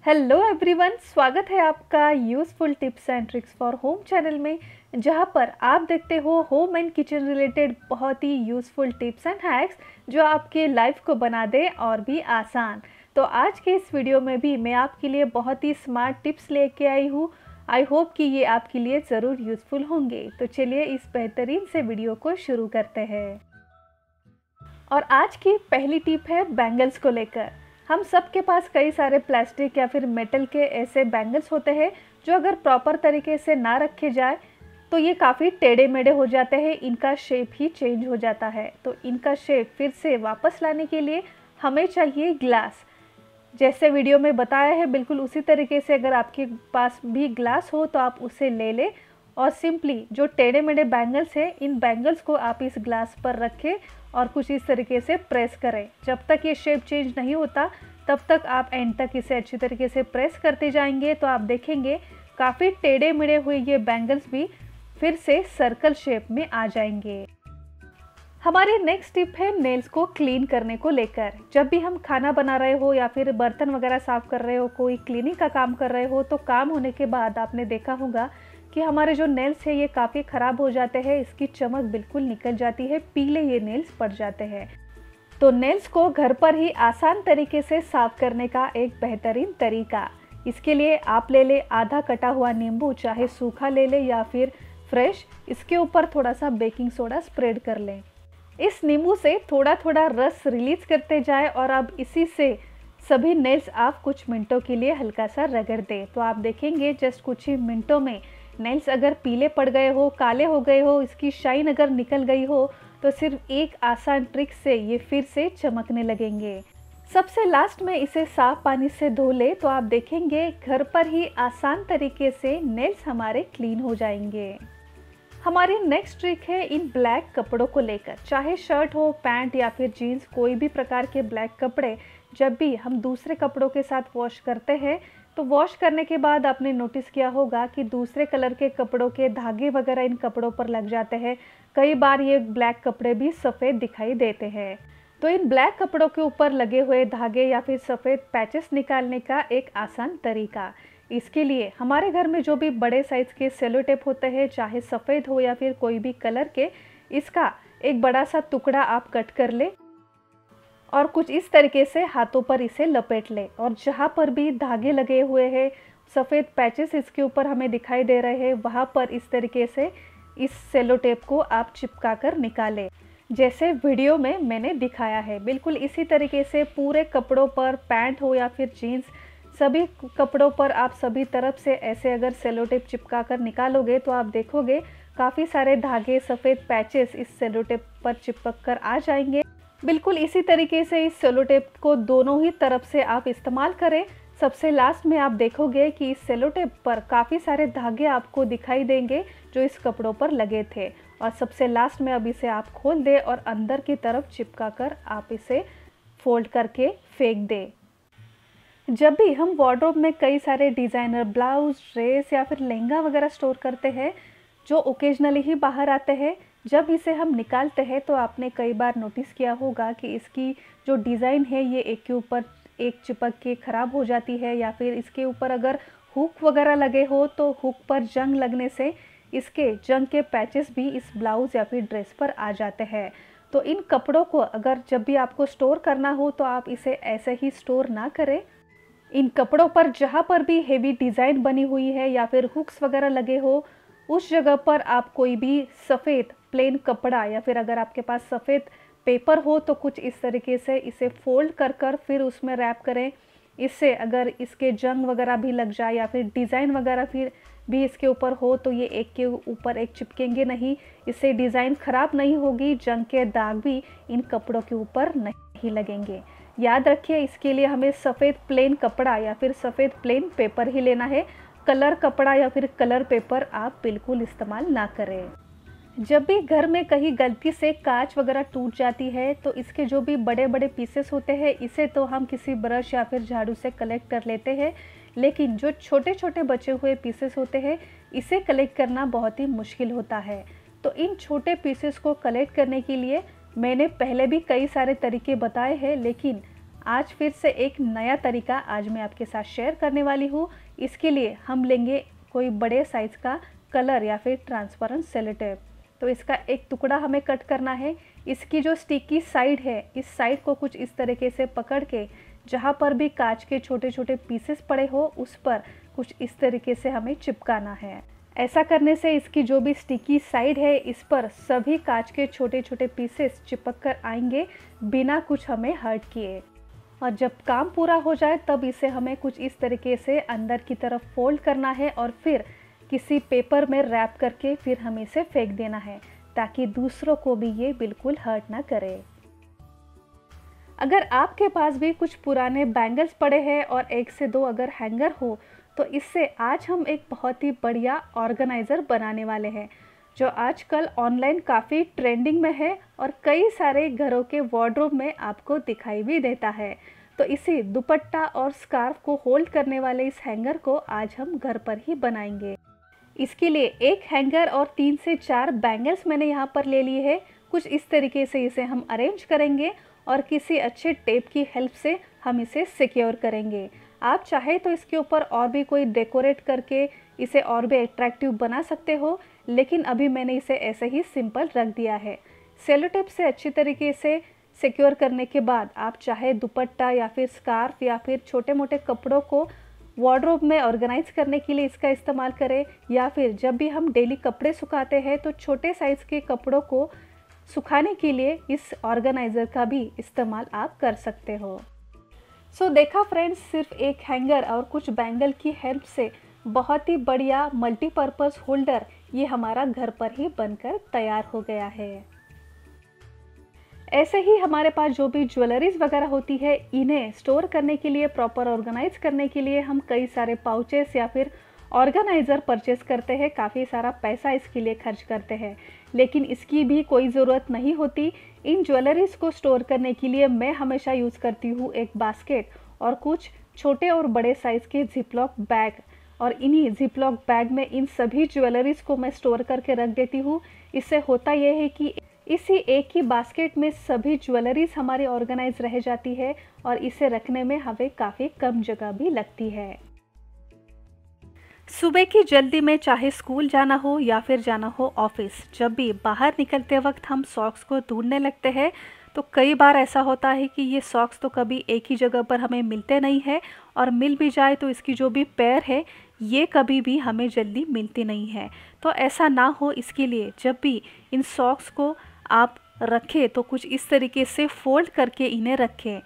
Hello everyone, स्वागत है आपका useful tips and tricks for home channel में, जहां पर आप देखते हो होम एंड किचन रिलेटेड बहुत ही यूज़फुल टिप्स एंड हैक्स जो आपके लाइफ को बना दे और भी आसान। तो आज के इस वीडियो में भी मैं आपके लिए बहुत ही स्मार्ट टिप्स लेके आई हूँ। आई होप कि ये आपके लिए ज़रूर यूज़फुल होंगे। तो चलिए इस बेहतरीन से वीडियो को शुरू करते हैं। और आज की पहली टिप है बैंगल्स को लेकर। हम सब के पास कई सारे प्लास्टिक या फिर मेटल के ऐसे बैंगल्स होते हैं जो अगर प्रॉपर तरीके से ना रखे जाए तो ये काफ़ी टेढ़े मेढ़े हो जाते हैं, इनका शेप ही चेंज हो जाता है। तो इनका शेप फिर से वापस लाने के लिए हमें चाहिए ग्लास। जैसे वीडियो में बताया है बिल्कुल उसी तरीके से अगर आपके पास भी ग्लास हो तो आप उसे ले लें और सिंपली जो टेढ़े मेढ़े बैंगल्स हैं इन बैंगल्स को आप इस ग्लास पर रखें और कुछ इस तरीके से प्रेस करें। जब तक ये शेप चेंज नहीं होता तब तक आप एंड तक इसे अच्छी तरीके से प्रेस करते जाएंगे तो आप देखेंगे काफ़ी टेढ़े मेढ़े हुए ये बैंगल्स भी फिर से सर्कल शेप में आ जाएंगे। हमारी नेक्स्ट टिप है नेल्स को क्लीन करने को लेकर। जब भी हम खाना बना रहे हो या फिर बर्तन वगैरह साफ कर रहे हो, कोई क्लीनिंग का काम कर रहे हो, तो काम होने के बाद आपने देखा होगा कि हमारे जो नेल्स है ये काफ़ी ख़राब हो जाते हैं, इसकी चमक बिल्कुल निकल जाती है, पीले ये नेल्स पड़ जाते हैं। तो नेल्स को घर पर ही आसान तरीके से साफ करने का एक बेहतरीन तरीका, इसके लिए आप ले ले आधा कटा हुआ नींबू, चाहे सूखा ले ले या फिर फ्रेश। इसके ऊपर थोड़ा सा बेकिंग सोडा स्प्रेड कर लें। इस नींबू से थोड़ा थोड़ा रस रिलीज करते जाए और अब इसी से सभी नेल्स आप कुछ मिनटों के लिए हल्का सा रगड़ दें। तो आप देखेंगे जस्ट कुछ ही मिनटों में नेल्स अगर पीले पड़ गए हो, काले हो गए हो, इसकी शाइन अगर निकल गई हो तो सिर्फ एक आसान ट्रिक से ये फिर से चमकने लगेंगे। सबसे लास्ट में इसे साफ पानी से धो ले तो आप देखेंगे घर पर ही आसान तरीके से नेल्स हमारे क्लीन हो जाएंगे। हमारी नेक्स्ट ट्रिक है इन ब्लैक कपड़ों को लेकर। चाहे शर्ट हो, पैंट या फिर जीन्स, कोई भी प्रकार के ब्लैक कपड़े जब भी हम दूसरे कपड़ों के साथ वॉश करते हैं तो वॉश करने के बाद आपने नोटिस किया होगा कि दूसरे कलर के कपड़ों के धागे वगैरह इन कपड़ों पर लग जाते हैं। कई बार ये ब्लैक कपड़े भी सफ़ेद दिखाई देते हैं। तो इन ब्लैक कपड़ों के ऊपर लगे हुए धागे या फिर सफ़ेद पैचेस निकालने का एक आसान तरीका। इसके लिए हमारे घर में जो भी बड़े साइज़ के सेलो टेप होते हैं, चाहे सफ़ेद हो या फिर कोई भी कलर के, इसका एक बड़ा सा टुकड़ा आप कट कर ले और कुछ इस तरीके से हाथों पर इसे लपेट ले और जहाँ पर भी धागे लगे हुए हैं, सफ़ेद पैचेस इसके ऊपर हमें दिखाई दे रहे हैं, वहाँ पर इस तरीके से इस सेलो टेप को आप चिपका कर निकालें, जैसे वीडियो में मैंने दिखाया है। बिल्कुल इसी तरीके से पूरे कपड़ों पर, पैंट हो या फिर जीन्स, सभी कपड़ों पर आप सभी तरफ से ऐसे अगर सेलो टेप चिपका कर निकालोगे तो आप देखोगे काफ़ी सारे धागे, सफ़ेद पैचेस इस सेलो टेप पर चिपक कर आ जाएंगे। बिल्कुल इसी तरीके से इस सेलो टेप को दोनों ही तरफ से आप इस्तेमाल करें। सबसे लास्ट में आप देखोगे कि इस सेलो टेप पर काफ़ी सारे धागे आपको दिखाई देंगे जो इस कपड़ों पर लगे थे। और सबसे लास्ट में अब इसे आप खोल दें और अंदर की तरफ चिपका कर आप इसे फोल्ड करके फेंक दें। जब भी हम वार्डरोब में कई सारे डिज़ाइनर ब्लाउज, ड्रेस या फिर लहंगा वगैरह स्टोर करते हैं जो ओकेजनली ही बाहर आते हैं, जब इसे हम निकालते हैं तो आपने कई बार नोटिस किया होगा कि इसकी जो डिज़ाइन है ये एक के ऊपर एक चिपक के ख़राब हो जाती है, या फिर इसके ऊपर अगर हुक वगैरह लगे हो तो हुक पर जंग लगने से इसके जंग के पैचेस भी इस ब्लाउज़ या फिर ड्रेस पर आ जाते हैं। तो इन कपड़ों को अगर जब भी आपको स्टोर करना हो तो आप इसे ऐसे ही स्टोर ना करें। इन कपड़ों पर जहाँ पर भी हेवी डिज़ाइन बनी हुई है या फिर हुक्स वगैरह लगे हो, उस जगह पर आप कोई भी सफ़ेद प्लेन कपड़ा या फिर अगर आपके पास सफ़ेद पेपर हो तो कुछ इस तरीके से इसे फोल्ड कर कर फिर उसमें रैप करें। इससे अगर इसके जंग वगैरह भी लग जाए या फिर डिज़ाइन वगैरह फिर भी इसके ऊपर हो तो ये एक के ऊपर एक चिपकेंगे नहीं, इससे डिज़ाइन ख़राब नहीं होगी, जंग के दाग भी इन कपड़ों के ऊपर नहीं लगेंगे। याद रखिए इसके लिए हमें सफ़ेद प्लेन कपड़ा या फिर सफ़ेद प्लेन पेपर ही लेना है। कलर कपड़ा या फिर कलर पेपर आप बिल्कुल इस्तेमाल ना करें। जब भी घर में कहीं गलती से कांच वगैरह टूट जाती है तो इसके जो भी बड़े बड़े पीसेस होते हैं इसे तो हम किसी ब्रश या फिर झाड़ू से कलेक्ट कर लेते हैं, लेकिन जो छोटे छोटे बचे हुए पीसेस होते हैं इसे कलेक्ट करना बहुत ही मुश्किल होता है। तो इन छोटे पीसेस को कलेक्ट करने के लिए मैंने पहले भी कई सारे तरीके बताए हैं, लेकिन आज फिर से एक नया तरीका आज मैं आपके साथ शेयर करने वाली हूँ। इसके लिए हम लेंगे कोई बड़े साइज़ का कलर या फिर ट्रांसपेरेंट सेलो टेप। तो इसका एक टुकड़ा हमें कट करना है। इसकी जो स्टिकी साइड है, इस साइड को कुछ इस तरीके से पकड़ के जहाँ पर भी कांच के छोटे छोटे पीसेस पड़े हो उस पर कुछ इस तरीके से हमें चिपकाना है। ऐसा करने से इसकी जो भी स्टिकी साइड है इस पर सभी कांच के छोटे छोटे पीसेस चिपक कर आएंगे बिना कुछ हमें हर्ट किए। और जब काम पूरा हो जाए तब इसे हमें कुछ इस तरीके से अंदर की तरफ फोल्ड करना है और फिर किसी पेपर में रैप करके फिर हमें इसे फेंक देना है ताकि दूसरों को भी ये बिल्कुल हर्ट ना करे। अगर आपके पास भी कुछ पुराने बैंगल्स पड़े हैं और 1 से 2 अगर हैंगर हो तो इससे आज हम एक बहुत ही बढ़िया ऑर्गेनाइज़र बनाने वाले हैं जो आजकल ऑनलाइन काफ़ी ट्रेंडिंग में है और कई सारे घरों के वार्डरोब में आपको दिखाई भी देता है। तो इसी दुपट्टा और स्कार्फ को होल्ड करने वाले इस हैंगर को आज हम घर पर ही बनाएंगे। इसके लिए एक हैंगर और 3 से 4 बैंगल्स मैंने यहाँ पर ले लिए है। कुछ इस तरीके से इसे हम अरेंज करेंगे और किसी अच्छे टेप की हेल्प से हम इसे सिक्योर करेंगे। आप चाहे तो इसके ऊपर और भी कोई डेकोरेट करके इसे और भी अट्रैक्टिव बना सकते हो, लेकिन अभी मैंने इसे ऐसे ही सिंपल रख दिया है। सेलो टेप से अच्छी तरीके से सिक्योर करने के बाद आप चाहे दुपट्टा या फिर स्कार्फ या फिर छोटे मोटे कपड़ों को वार्डरोब में ऑर्गेनाइज करने के लिए इसका इस्तेमाल करें, या फिर जब भी हम डेली कपड़े सुखाते हैं तो छोटे साइज़ के कपड़ों को सुखाने के लिए इस ऑर्गेनाइज़र का भी इस्तेमाल आप कर सकते हो। सो देखा फ्रेंड्स, सिर्फ एक हैंगर और कुछ बैंगल की हेल्प से बहुत ही बढ़िया मल्टीपर्पज़ होल्डर ये हमारा घर पर ही बनकर तैयार हो गया है। ऐसे ही हमारे पास जो भी ज्वेलरीज वगैरह होती है इन्हें स्टोर करने के लिए, प्रॉपर ऑर्गेनाइज करने के लिए हम कई सारे पाउचेस या फिर ऑर्गेनाइज़र परचेस करते हैं, काफ़ी सारा पैसा इसके लिए खर्च करते हैं, लेकिन इसकी भी कोई ज़रूरत नहीं होती। इन ज्वेलरीज़ को स्टोर करने के लिए मैं हमेशा यूज़ करती हूँ एक बास्केट और कुछ छोटे और बड़े साइज़ के जिपलॉक बैग, और इन्हीं जिपलॉक बैग में इन सभी ज्वेलरीज़ को मैं स्टोर करके रख देती हूँ। इससे होता यह है कि इसी एक ही बास्केट में सभी ज्वेलरीज़ हमारी ऑर्गेनाइज रह जाती है और इसे रखने में हमें काफ़ी कम जगह भी लगती है। सुबह की जल्दी में चाहे स्कूल जाना हो या फिर जाना हो ऑफिस, जब भी बाहर निकलते वक्त हम सॉक्स को ढूंढने लगते हैं तो कई बार ऐसा होता है कि ये सॉक्स तो कभी एक ही जगह पर हमें मिलते नहीं है, और मिल भी जाए तो इसकी जो भी पैर है ये कभी भी हमें जल्दी मिलती नहीं है। तो ऐसा ना हो इसके लिए जब भी इन सॉक्स को आप रखें तो कुछ इस तरीके से फोल्ड करके इन्हें रखें।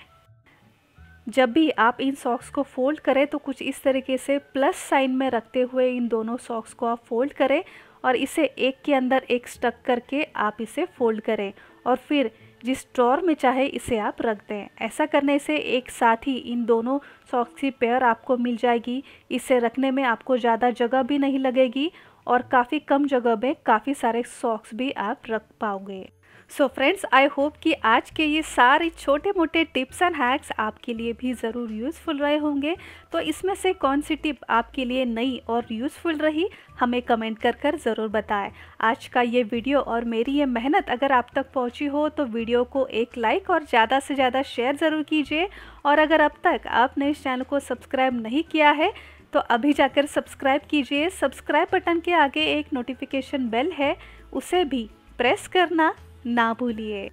जब भी आप इन सॉक्स को फोल्ड करें तो कुछ इस तरीके से प्लस साइन में रखते हुए इन दोनों सॉक्स को आप फोल्ड करें और इसे एक के अंदर एक स्टक करके आप इसे फोल्ड करें और फिर जिस ड्रॉर में चाहे इसे आप रख दें। ऐसा करने से एक साथ ही इन दोनों सॉक्स की पेयर आपको मिल जाएगी। इसे रखने में आपको ज़्यादा जगह भी नहीं लगेगी और काफ़ी कम जगह में काफ़ी सारे सॉक्स भी आप रख पाओगे। सो फ्रेंड्स, आई होप कि आज के ये सारे छोटे मोटे टिप्स एंड हैक्स आपके लिए भी ज़रूर यूज़फुल रहे होंगे। तो इसमें से कौन सी टिप आपके लिए नई और यूज़फुल रही हमें कमेंट कर ज़रूर बताएं। आज का ये वीडियो और मेरी ये मेहनत अगर आप तक पहुंची हो तो वीडियो को एक लाइक और ज़्यादा से ज़्यादा शेयर ज़रूर कीजिए। और अगर अब तक आपने इस चैनल को सब्सक्राइब नहीं किया है तो अभी जाकर सब्सक्राइब कीजिए। सब्सक्राइब बटन के आगे एक नोटिफिकेशन बेल है, उसे भी प्रेस करना ना भूलिए।